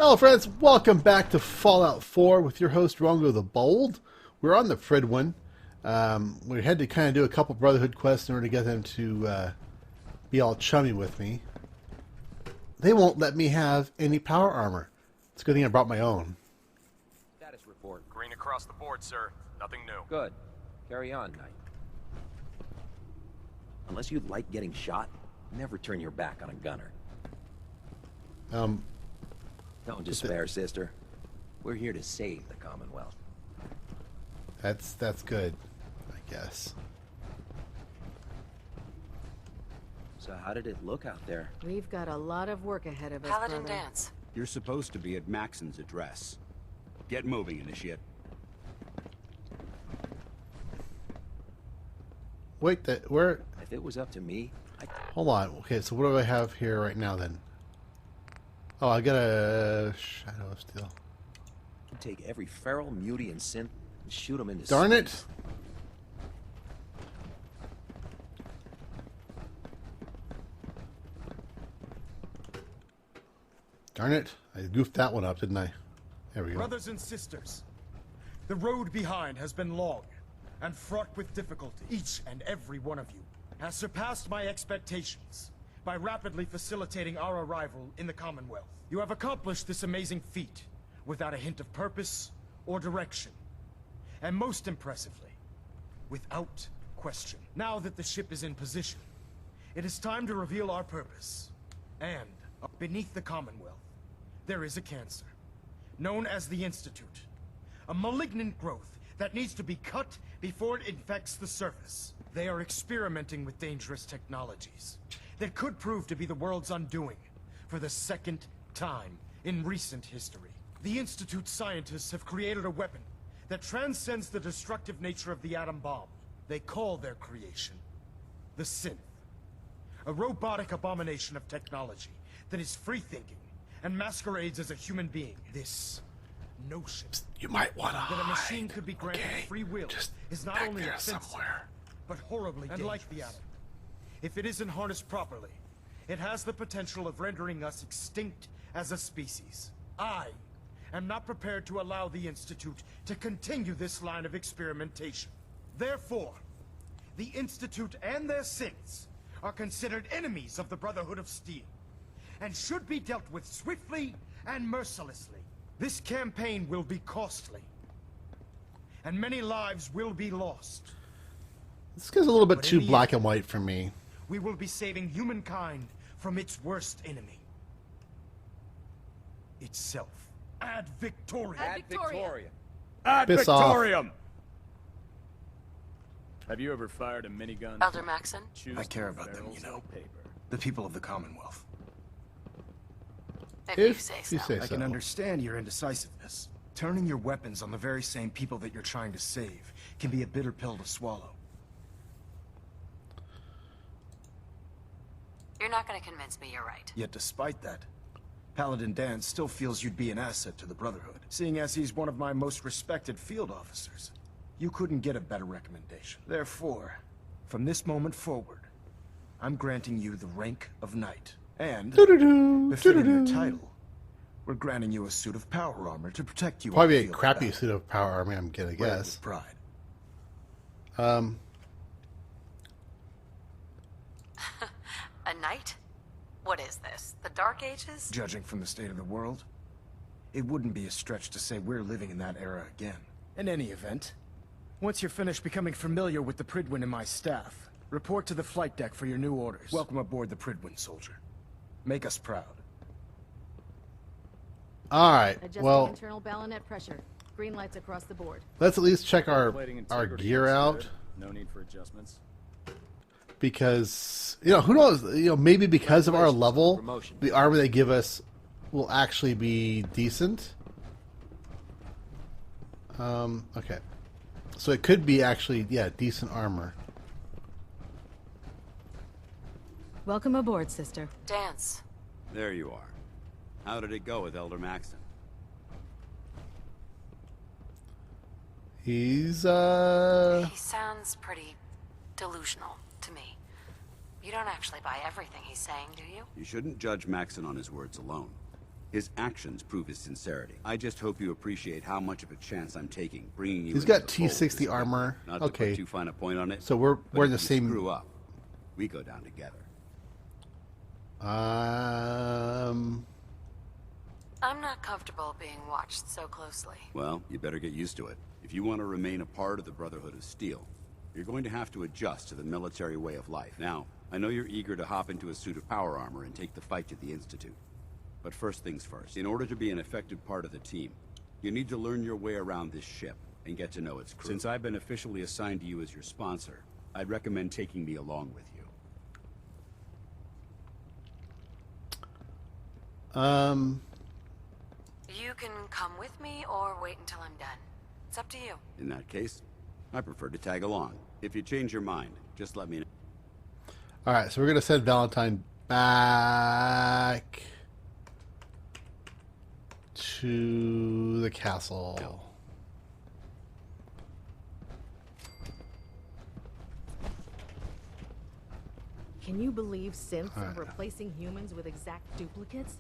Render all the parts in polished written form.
Hello friends, welcome back to Fallout 4 with your host RongoTheBold. We're on the Fridwin. We had to kind of do a couple Brotherhood quests in order to get them to be all chummy with me. They won't let me have any power armor. It's a good thing I brought my own. Status report. Green across the board, sir. Nothing new. Good. Carry on, Knight. Unless you like getting shot, never turn your back on a gunner. Don't despair, sister. We're here to save the Commonwealth. That's good, I guess. So how did it look out there? We've got a lot of work ahead of us, Paladin brother. Dance. You're supposed to be at Maxon's address. Get moving, Initiate. Wait, where? If it was up to me, Hold on. Okay, so what do I have here right now then? Oh, I got a Shadow of Steel. I'd take every feral, mutie, and synth and shoot them into Darn it! space. Darn it! I goofed that one up, didn't I? There we go. Brothers and sisters, the road behind has been long and fraught with difficulty. Each and every one of you has surpassed my expectations by rapidly facilitating our arrival in the Commonwealth. You have accomplished this amazing feat without a hint of purpose or direction. And most impressively, without question. Now that the ship is in position, it is time to reveal our purpose. And beneath the Commonwealth, there is a cancer, known as the Institute. A malignant growth that needs to be cut before it infects the surface. They are experimenting with dangerous technologies that could prove to be the world's undoing for the second time in recent history. The Institute scientists have created a weapon that transcends the destructive nature of the atom bomb. They call their creation the Synth. A robotic abomination of technology that is free-thinking and masquerades as a human being. This notion You might want to that a machine could be granted free will Just is not back only there offensive, somewhere. but horribly dangerous. And like the atom, if it isn't harnessed properly, it has the potential of rendering us extinct as a species. I am not prepared to allow the Institute to continue this line of experimentation. Therefore, the Institute and their synths are considered enemies of the Brotherhood of Steel, and should be dealt with swiftly and mercilessly. This campaign will be costly, and many lives will be lost. This guy's a little bit But too in the black end, and white for me. we will be saving humankind from its worst enemy. Itself. Ad Victoriam. Ad Victoriam. Ad Piss off. Victoriam! Have you ever fired a minigun? Elder Maxon. Choose I care two about them, barrels you know. of paper. The people of the Commonwealth. If you If say you so. say I so. can understand your indecisiveness. Turning your weapons on the very same people that you're trying to save can be a bitter pill to swallow. You're not going to convince me you're right. Yet despite that, Paladin Dance still feels you'd be an asset to the Brotherhood, seeing as he's one of my most respected field officers. You couldn't get a better recommendation. Therefore, from this moment forward, I'm granting you the rank of Knight. And, Doo-doo-doo, befitting your doo-doo-doo. title, we're granting you a suit of power armor to protect you. on Probably the a field of crappy battle. suit of power armor, I'm gonna Wear it guess. with pride. A knight? What is this? The Dark Ages? Judging from the state of the world, it wouldn't be a stretch to say we're living in that era again. In any event, once you're finished becoming familiar with the Pridwin and my staff, report to the flight deck for your new orders. Welcome aboard the Pridwin, soldier. Make us proud. Alright, Adjusting well, internal bayonet pressure. Green lights across the board. let's at least check our Plating integrity gear looks out. good. No need for adjustments. Because, who knows, maybe because of our Congratulations on level, promotion. the armor they give us will actually be decent. Okay. So it could be actually, yeah, decent armor. Welcome aboard, sister. Dance. There you are. How did it go with Elder Maxon? He's, He sounds pretty delusional to me. You don't actually buy everything he's saying, do you? You shouldn't judge Maxon on his words alone. His actions prove his sincerity. I just hope you appreciate how much of a chance I'm taking, bringing you. He's into got the fold. T60 armor. Not to Okay. put too fine a point on it. So we're but in the if you same. Screw up. We go down together. Um. I'm not comfortable being watched so closely. Well, you better get used to it. If you want to remain a part of the Brotherhood of Steel, you're going to have to adjust to the military way of life. Now, I know you're eager to hop into a suit of power armor and take the fight to the Institute. But first things first, in order to be an effective part of the team, you need to learn your way around this ship and get to know its crew. Since I've been officially assigned to you as your sponsor, I'd recommend taking me along with you. You can come with me or wait until I'm done. It's up to you. In that case, I prefer to tag along. If you change your mind, just let me know. All right, so we're gonna send Valentine back to the castle. Go. Can you believe synths are replacing humans with exact duplicates?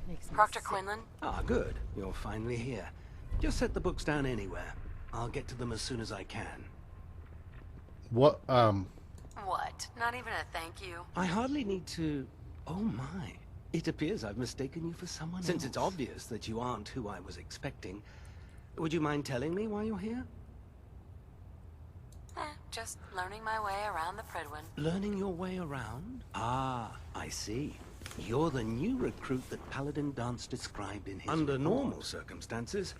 Makes me Proctor sick. Quinlan? Ah, good. You're finally here. Just set the books down anywhere. I'll get to them as soon as I can. What? What? Not even a thank you? I hardly need to... Oh my. It appears I've mistaken you for someone else. Since it's obvious that you aren't who I was expecting, would you mind telling me why you're here? Just learning my way around the Predwin. Learning your way around? Ah, I see. You're the new recruit that Paladin Dance described in his Under normal circumstances,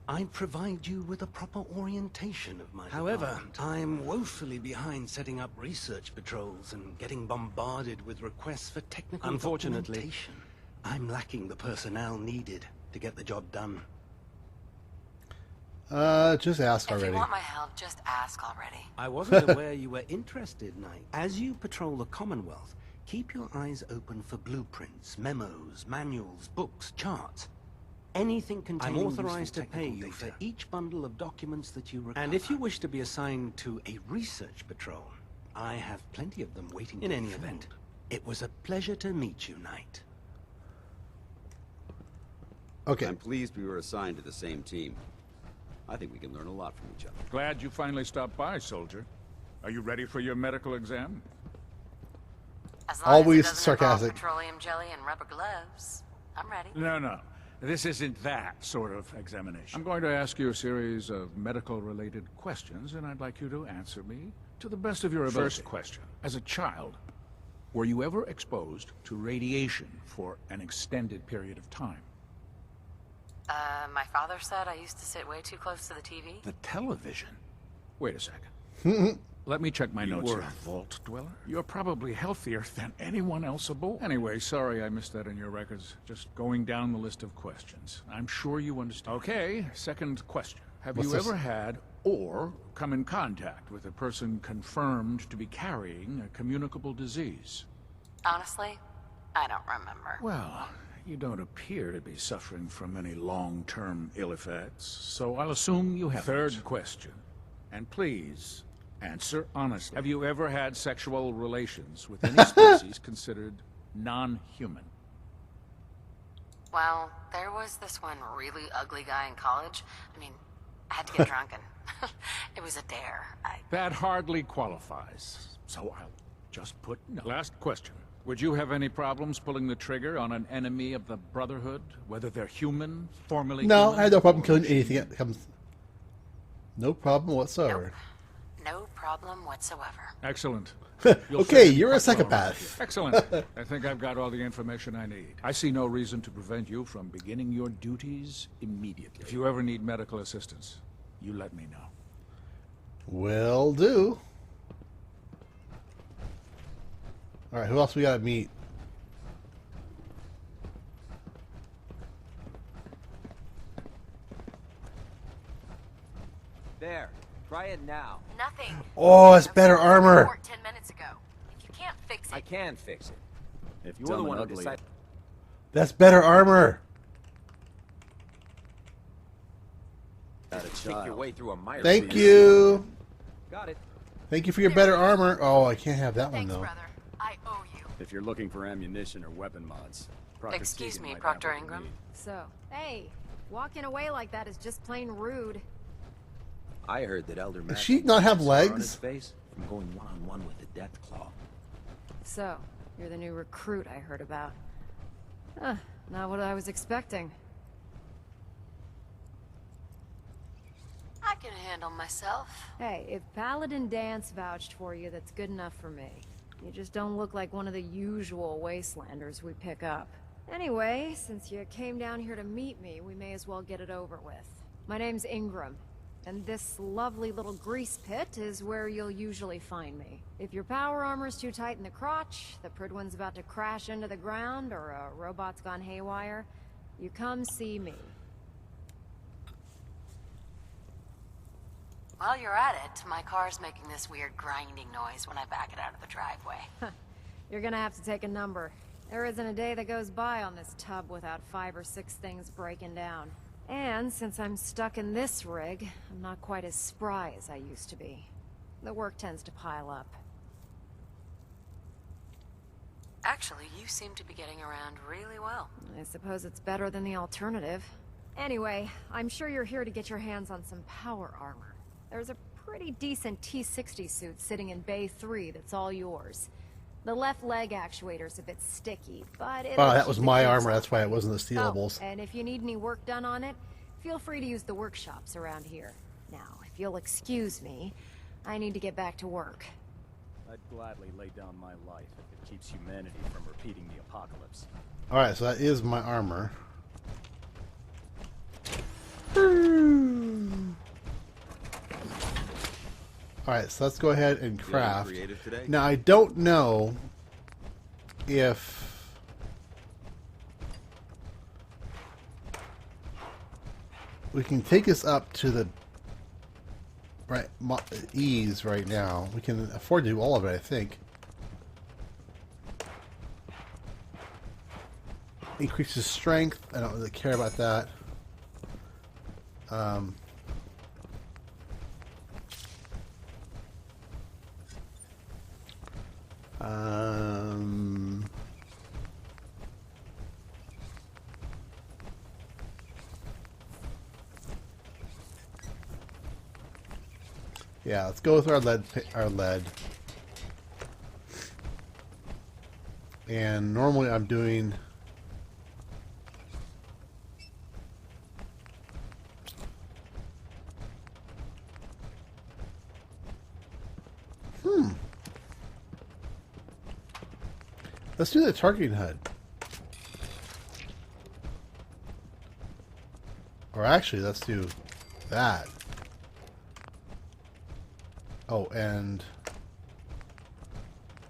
I'd provide you with a proper orientation of my However, I'm woefully behind setting up research patrols and getting bombarded with requests for technical documentation. I'm lacking the personnel needed to get the job done. Just ask If already. you want my help, just ask already. I wasn't aware you were interested, Knight. As you patrol the Commonwealth, keep your eyes open for blueprints, memos, manuals, books, charts. Anything containing I'm authorized to pay you for each bundle of documents that you recover. And if you wish to be assigned to a research patrol, I have plenty of them waiting. In any event, it was a pleasure to meet you, Knight. Okay. I'm pleased we were assigned to the same team. I think we can learn a lot from each other. Glad you finally stopped by, soldier. Are you ready for your medical exam? As long Always as it doesn't involve sarcastic. petroleum jelly and rubber gloves, I'm ready. No. This isn't that sort of examination. I'm going to ask you a series of medical-related questions, and I'd like you to answer me to the best of your ability. First question. As a child, were you ever exposed to radiation for an extended period of time? My father said I used to sit way too close to the TV. The television? Wait a second. Let me check my notes. You were a vault dweller? You're probably healthier than anyone else aboard. Anyway, sorry I missed that in your records. Just going down the list of questions. I'm sure you understand. Okay, second question. Have What's you this? ever had or come in contact with a person confirmed to be carrying a communicable disease? Honestly, I don't remember. Well, you don't appear to be suffering from any long-term ill effects, so I'll assume you have. Third question. And please, answer honestly. Have you ever had sexual relations with any species considered non-human? Well, there was this one really ugly guy in college. I mean, I had to get drunk and it was a dare. That hardly qualifies, so I'll just put no. Last question. Would you have any problems pulling the trigger on an enemy of the Brotherhood, whether they're human, formerly No, human, I had no problem or killing machine? anything that comes. No problem whatsoever. No problem whatsoever. Excellent. Okay, you're a psychopath. Excellent. I think I've got all the information I need. I see no reason to prevent you from beginning your duties immediately. If you ever need medical assistance, you let me know. Will do. All right, who else we gotta meet? There. Try it now. Nothing. Oh, it's better armor. 10 minutes ago. If you can't fix it, I can fix it. If You're the one who decided. That's better armor. Take your way through a mire. Thank you. Got it. Thank you for your better armor. Oh, I can't have that one thanks, though. brother. I owe you. If you're looking for ammunition or weapon mods, Excuse me, Proctor Ingram. So, hey, walking away like that is just plain rude. I heard that Elder Matt she not have on his legs? face from going one-on-one with the Deathclaw. So, you're the new recruit I heard about. Huh, not what I was expecting. I can handle myself. Hey, if Paladin Dance vouched for you, that's good enough for me. You just don't look like one of the usual Wastelanders we pick up. Anyway, since you came down here to meet me, we may as well get it over with. My name's Ingram, and this lovely little grease pit is where you'll usually find me. If your power armor's too tight in the crotch, the Pridwen's about to crash into the ground, or a robot's gone haywire, you come see me. While you're at it, my car's making this weird grinding noise when I back it out of the driveway. You're gonna have to take a number. There isn't a day that goes by on this tub without 5 or 6 things breaking down. And since I'm stuck in this rig, I'm not quite as spry as I used to be. The work tends to pile up. Actually, you seem to be getting around really well. I suppose it's better than the alternative. Anyway, I'm sure you're here to get your hands on some power armor. There's a pretty decent T-60 suit sitting in Bay 3 that's all yours. The left leg actuator's a bit sticky, but it. Oh, that was my armor. That's why it wasn't the stealables. Oh, and if you need any work done on it, feel free to use the workshops around here. Now, if you'll excuse me, I need to get back to work. I'd gladly lay down my life if it keeps humanity from repeating the apocalypse. Alright, so that is my armor. Alright, so let's go ahead and craft. Now, I don't know if we can take us up to the ease right now. We can afford to do all of it, I think. Increases strength. I don't really care about that. Yeah, let's go with our lead. And normally I'm doing let's do the targeting HUD. Or actually, let's do that. Oh, and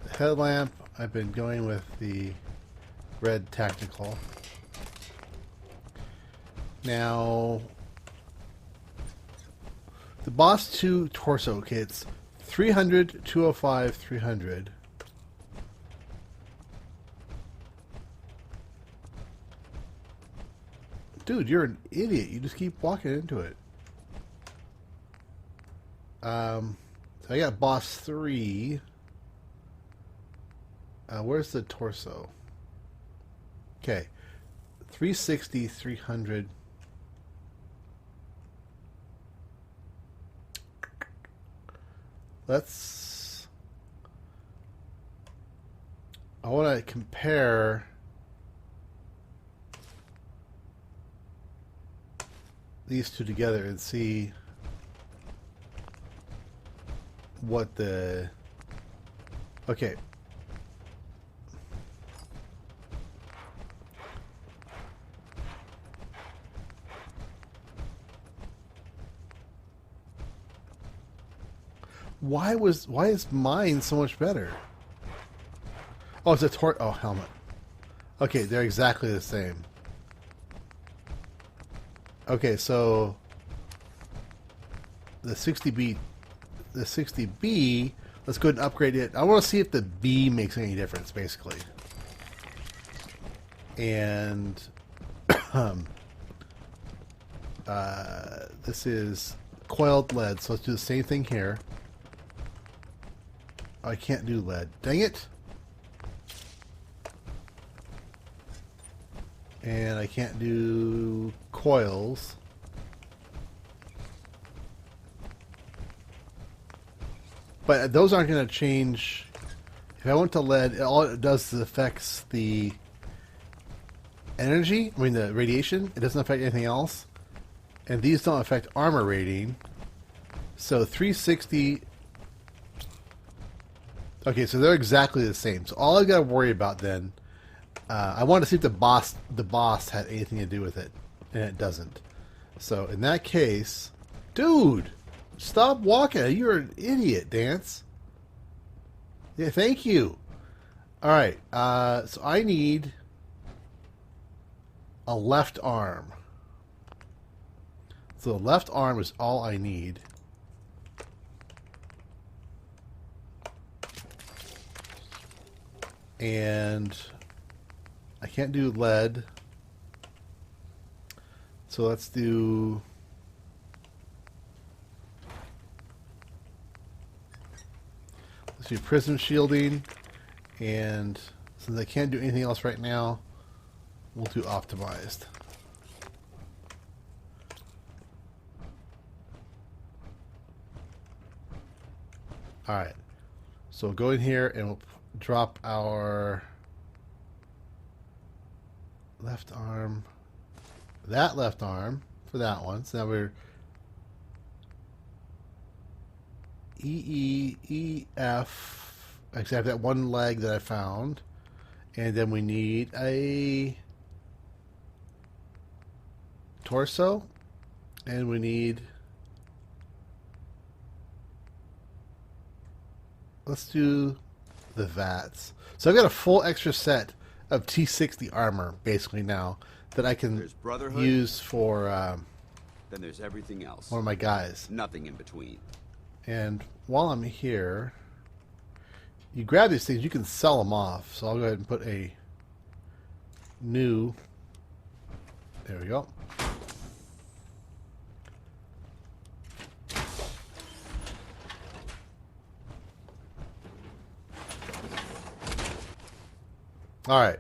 the headlamp, I've been going with the red tactical. Now, the boss 2 torso kits, 300, 205, 300. Dude, you're an idiot. You just keep walking into it. So I got boss 3. Where's the torso? Okay. 360, 300. Let's... I want to compare... these two together and see what the... Okay. Why is mine so much better? Oh, it's a helmet. Okay, they're exactly the same. Okay, so the 60B, let's go ahead and upgrade it. I want to see if the B makes any difference, basically. And this is coiled lead, so let's do the same thing here. I can't do lead. Dang it! And I can't do coils. But those aren't going to change. If I went to lead, all it does is affects the energy, I mean the radiation. It doesn't affect anything else. And these don't affect armor rating. So 360... Okay, so they're exactly the same. So all I've got to worry about then... I wanted to see if the boss had anything to do with it. And it doesn't. So in that case... Dude! Stop walking. You're an idiot, Dance. Yeah, thank you. Alright, so I need a left arm. So the left arm is all I need. And I can't do lead. So let's do... Let's do prism shielding. And since I can't do anything else right now, we'll do optimized. Alright. So we'll go in here and we'll drop our left arm. That left arm for that one. So now we're EF. Actually, I have that one leg that I found. And then we need a torso. And we need... Let's do the VATs. So I've got a full extra set of T60 armor, basically, now, that I can use for then there's everything else. one of my guys. Nothing in between. And while I'm here, you grab these things, you can sell them off. So I'll go ahead and put a new... There we go. Alright.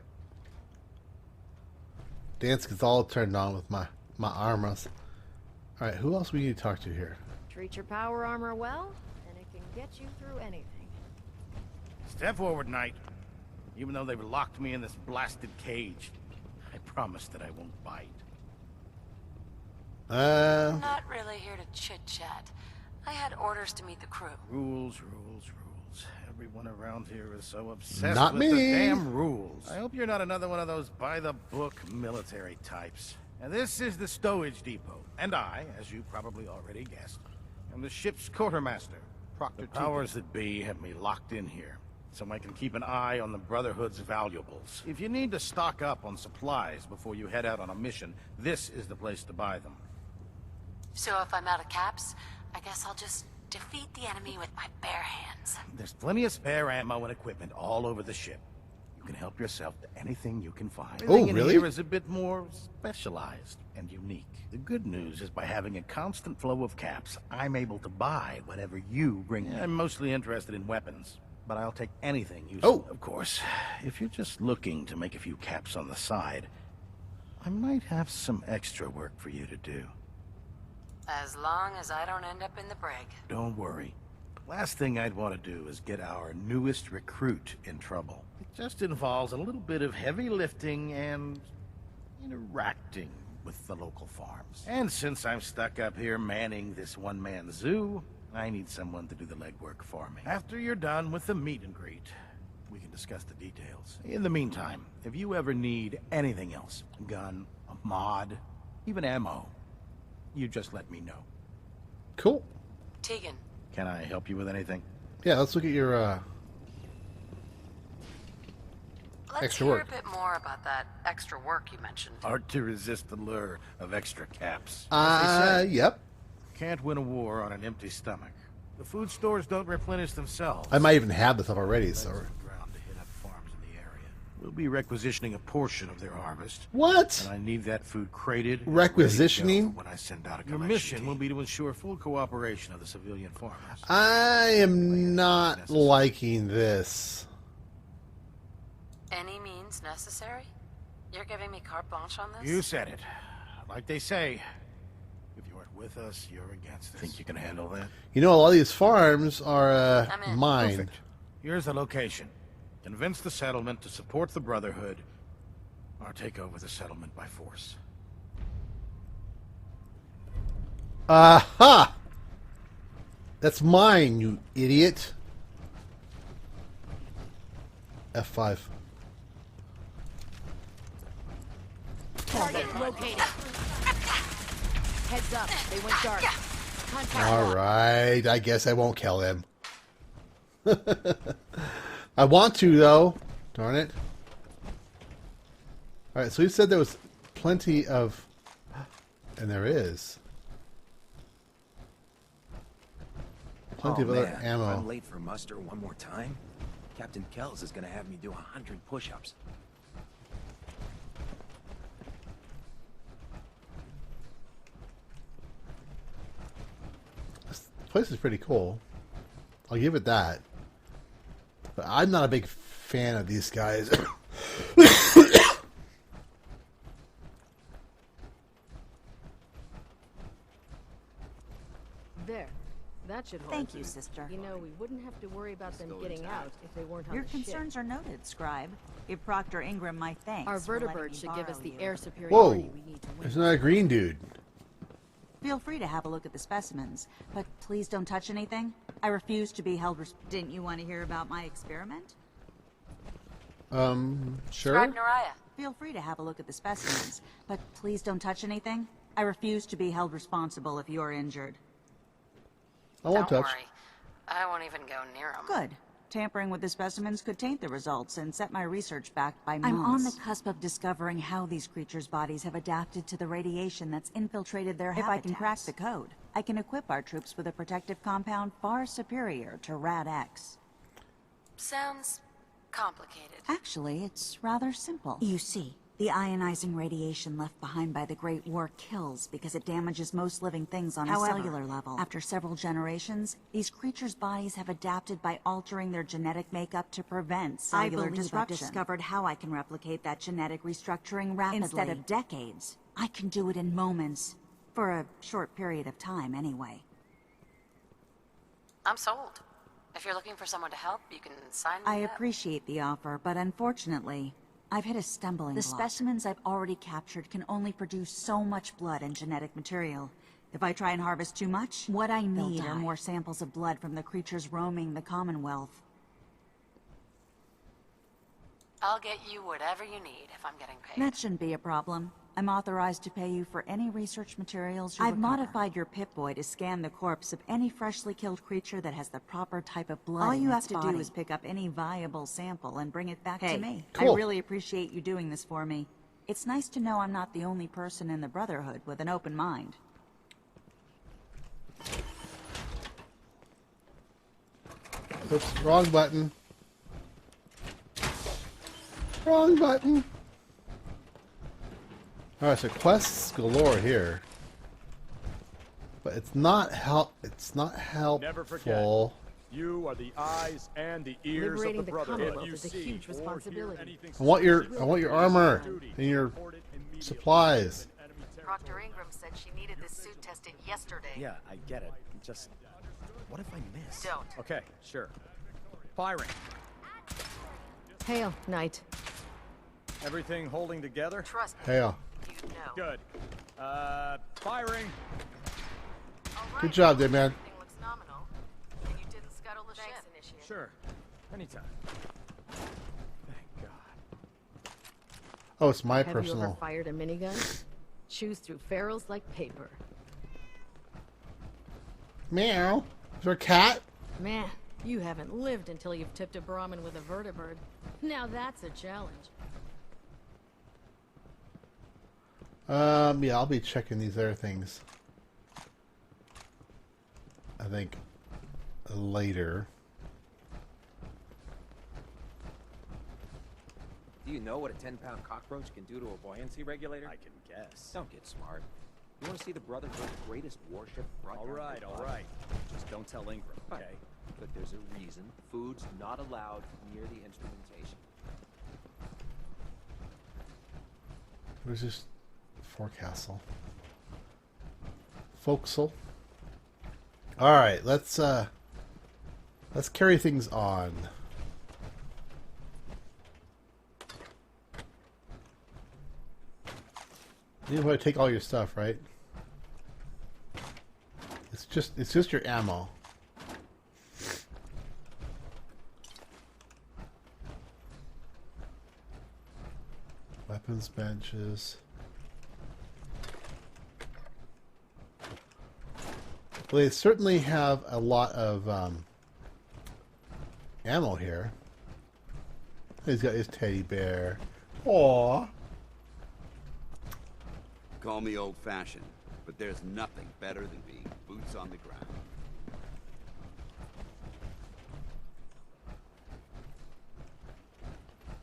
Dance gets all turned on with my armors. Alright, who else we need to talk to here? Treat your power armor well, and it can get you through anything. Step forward, Knight. Even though they've locked me in this blasted cage, I promise that I won't bite. Not really here to chit-chat. I had orders to meet the crew. Rules, rules, rules. Everyone around here is so obsessed Not with me. the damn rules. I hope you're not another one of those by-the-book military types. And this is the stowage depot. And I, as you probably already guessed, am the ship's quartermaster. Proctor, the powers that be have me locked in here, so I can keep an eye on the Brotherhood's valuables. If you need to stock up on supplies before you head out on a mission, this is the place to buy them. So if I'm out of caps, I guess I'll just defeat the enemy with my bare hands. There's plenty of spare ammo and equipment all over the ship. You can help yourself to anything you can find. Oh, Everything really? in here is a bit more specialized and unique. The good news is by having a constant flow of caps, I'm able to buy whatever you bring me. I'm mostly interested in weapons, but I'll take anything useful. Oh. Of course, if you're just looking to make a few caps on the side, I might have some extra work for you to do. As long as I don't end up in the brig. Don't worry. Last thing I'd want to do is get our newest recruit in trouble. It just involves a little bit of heavy lifting and interacting with the local farms. And since I'm stuck up here manning this one-man zoo, I need someone to do the legwork for me. After you're done with the meet and greet, we can discuss the details. In the meantime, if you ever need anything else, a gun, a mod, even ammo, you just let me know. Cool. Tegan. Can I help you with anything? Yeah, let's look at your Let's extra hear work. a bit more about that extra work you mentioned. Hard to resist the lure of extra caps. As they say, Yep. can't win a war on an empty stomach. The food stores don't replenish themselves. I might even have this up already, so... Ground to hit up farms in the area. We'll be requisitioning a portion of their harvest. What? And I need that food crated. and requisitioning? ready to go when I send out a collection. Your mission will be to ensure full cooperation of the civilian farmers. I am not liking this. Any means necessary? You're giving me carte blanche on this? You said it. Like they say, if you aren't with us, you're against us. Think you can handle that? You know, a lot of these farms are mine. Perfect. Here's the location. Convince the settlement to support the Brotherhood, or take over the settlement by force. Aha! That's mine, you idiot. F5. Target located. Heads up, they went dark. Contact Alright, I guess I won't kill him. I want to, though. Darn it. Alright, so you said there was plenty of... And there is. Plenty of other man. ammo. I'm late for muster one more time. Captain Kells is gonna have me do 100 push-ups. This place is pretty cool. I'll give it that. But I'm not a big fan of these guys. There. That should hold. Thank you, sister. You know, we wouldn't have to worry about them getting out if they weren't on Your the ship. concerns are noted, Scribe. Give Proctor Ingram my thanks. Our for letting vertibird me should give us borrow the you. air superiority Whoa! we need to win. It's not a green dude. Feel free to have a look at the specimens, but please don't touch anything. I refuse to be held. Didn't you want to hear about my experiment? Sure. Scribe Naraya. Feel free to have a look at the specimens, but please don't touch anything. I refuse to be held responsible if you're injured. I won't Don't touch. worry. I won't even go near them. Good. Tampering with the specimens could taint the results and set my research back by months. I'm on the cusp of discovering how these creatures' bodies have adapted to the radiation that's infiltrated their habitats. If I can crack the code, I can equip our troops with a protective compound far superior to Rad-X. Sounds complicated. Actually, it's rather simple. You see, the ionizing radiation left behind by the Great War kills because it damages most living things on a cellular level. After several generations, these creatures' bodies have adapted by altering their genetic makeup to prevent cellular disruption. I've discovered how I can replicate that genetic restructuring rapidly. Instead of decades, I can do it in moments. For a short period of time, anyway. I'm sold. If you're looking for someone to help, you can sign me I up. appreciate the offer, but unfortunately, I've hit a stumbling block. The specimens I've already captured can only produce so much blood and genetic material. If I try and harvest too much, what I need are more samples of blood from the creatures roaming the Commonwealth. I'll get you whatever you need if I'm getting paid. That shouldn't be a problem. I'm authorized to pay you for any research materials you recover. I've modified your Pip-Boy to scan the corpse of any freshly killed creature that has the proper type of blood. All you have to do is pick up any viable sample and bring it back to me. Cool. I really appreciate you doing this for me. It's nice to know I'm not the only person in the Brotherhood with an open mind. Oops, wrong button. Wrong button. Alright, so quests galore here. But it's not helpful. Never forget, you are the eyes and the ears Liberating of the the Brotherhood. Commonwealth is a huge responsibility. I want your armor and your supplies. Proctor Ingram said she needed this suit tested yesterday. Yeah, I get it. Just, what if I miss? Don't. Okay, sure. Firing. Hail, Knight. Everything holding together? Trust me. Hell. You know. Good. Firing. All Good right. job there, man. Everything looks nominal. And you didn't scuttle the ship. Initiate. Sure. Anytime. Thank God. Oh, it's my Have you ever personal. fired a minigun? Chews through ferrules like paper. Meow. Is there a cat? Man, you haven't lived until you've tipped a Brahmin with a vertibird. Now that's a challenge. Yeah, I'll be checking these other things. I think later. Do you know what a 10-pound cockroach can do to a buoyancy regulator? I can guess. Don't get smart. You want to see the Brotherhood's greatest warship brought All down right, to all Boston? right. Just don't tell Ingram, okay? But there's a reason food's not allowed near the instrumentation. Where's this forecastle? Forecastle. All right, let's carry things on. You want to take all your stuff, right? It's just your ammo. Weapons benches. Well, they certainly have a lot of ammo here. He's got his teddy bear. Aww. Call me old-fashioned, but there's nothing better than being boots on the ground.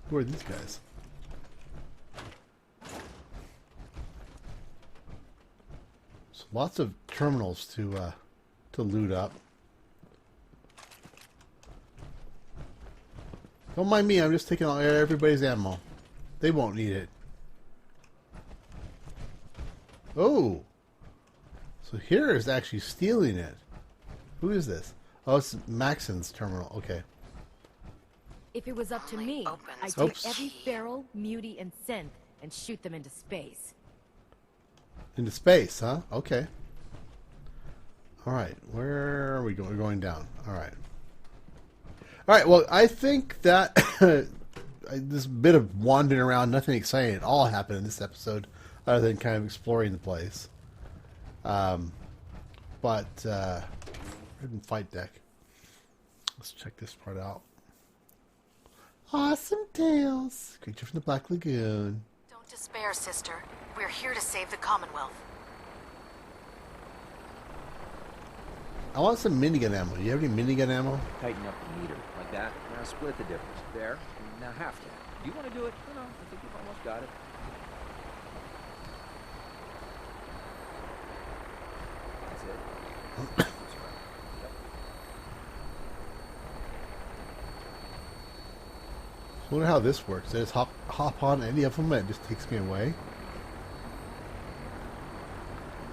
Who are these guys? So lots of terminals to loot up. Don't mind me, I'm just taking all everybody's ammo. They won't need it. Oh! So here is actually stealing it. Who is this? Oh, it's Maxon's terminal. Okay. If it was up to me, I'd take every feral, mutie, and synth and shoot them into space. Into space, huh? Okay. Alright, where are we going? We're going down. Alright. Alright, well, I think that this bit of wandering around, nothing exciting at all happened in this episode, other than kind of exploring the place. Hidden fight deck. Let's check this part out. Awesome tales. Creature from the Black Lagoon. Don't despair, sister. We're here to save the Commonwealth. I want some minigun ammo. Do you have any minigun ammo? Tighten up the meter, like that. Now split the difference. There, now half that. Do you want to do it? No, I think you've almost got it. That's it. Yep. I wonder how this works. I just hop on any of them and it just takes me away.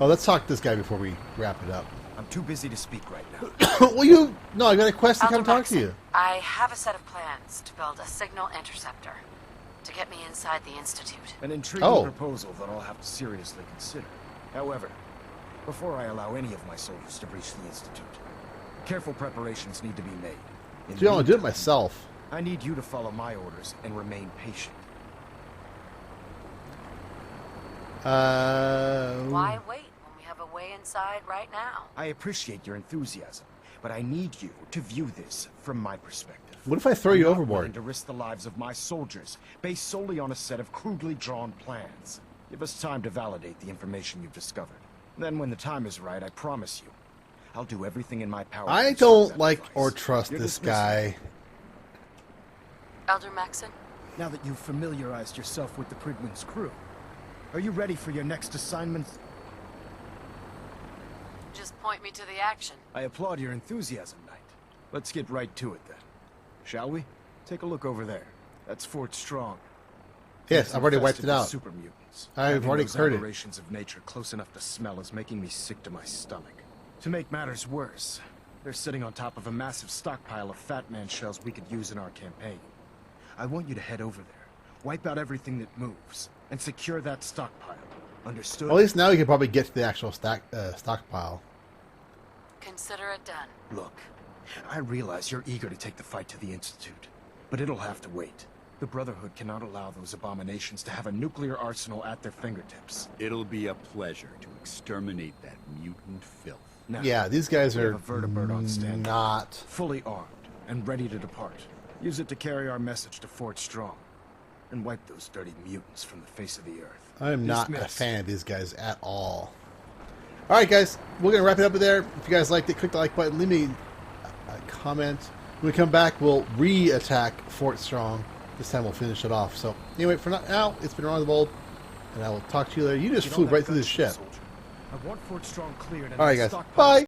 Oh, let's talk to this guy before we wrap it up. I'm too busy to speak right now. Well, no, I got a quest to come talk to you. I have a set of plans to build a signal interceptor to get me inside the Institute. An intriguing proposal that I'll have to seriously consider. However, before I allow any of my soldiers to breach the Institute, careful preparations need to be made. Dude, I'll do it myself. I need you to follow my orders and remain patient. Why wait when we have a way inside right now? I appreciate your enthusiasm, but I need you to view this from my perspective. What if I throw you I'm overboard? not willing to risk the lives of my soldiers based solely on a set of crudely drawn plans. Give us time to validate the information you've discovered. Then when the time is right, I promise you, I'll do everything in my power. I don't like or trust this guy. Elder Maxon? Now that you've familiarized yourself with the Prydwen's crew, are you ready for your next assignment? Just point me to the action. I applaud your enthusiasm, Knight. Let's get right to it then. Shall we? Take a look over there. That's Fort Strong. Yes, I've already wiped it out. Super mutants. I've already heard it. Aberrations of nature close enough to smell is making me sick to my stomach. To make matters worse, they're sitting on top of a massive stockpile of Fat Man shells we could use in our campaign. I want you to head over there, wipe out everything that moves, and secure that stockpile. Understood? Well, at least now we can probably get to the actual stockpile. Consider it done. Look, I realize you're eager to take the fight to the Institute, but it'll have to wait. The Brotherhood cannot allow those abominations to have a nuclear arsenal at their fingertips. It'll be a pleasure to exterminate that mutant filth. Now, yeah, these guys are not fully armed and ready to depart. Use it to carry our message to Fort Strong and wipe those dirty mutants from the face of the earth. I'm not a fan of these guys at all. Alright guys, we're going to wrap it up there. If you guys liked it, click the like button, leave me a comment. When we come back, we'll re-attack Fort Strong. This time we'll finish it off. So anyway, for now, it's been RongoTheBold, and I will talk to you later. You just flew right through this ship. I want Fort Strong cleared. Alright guys, bye!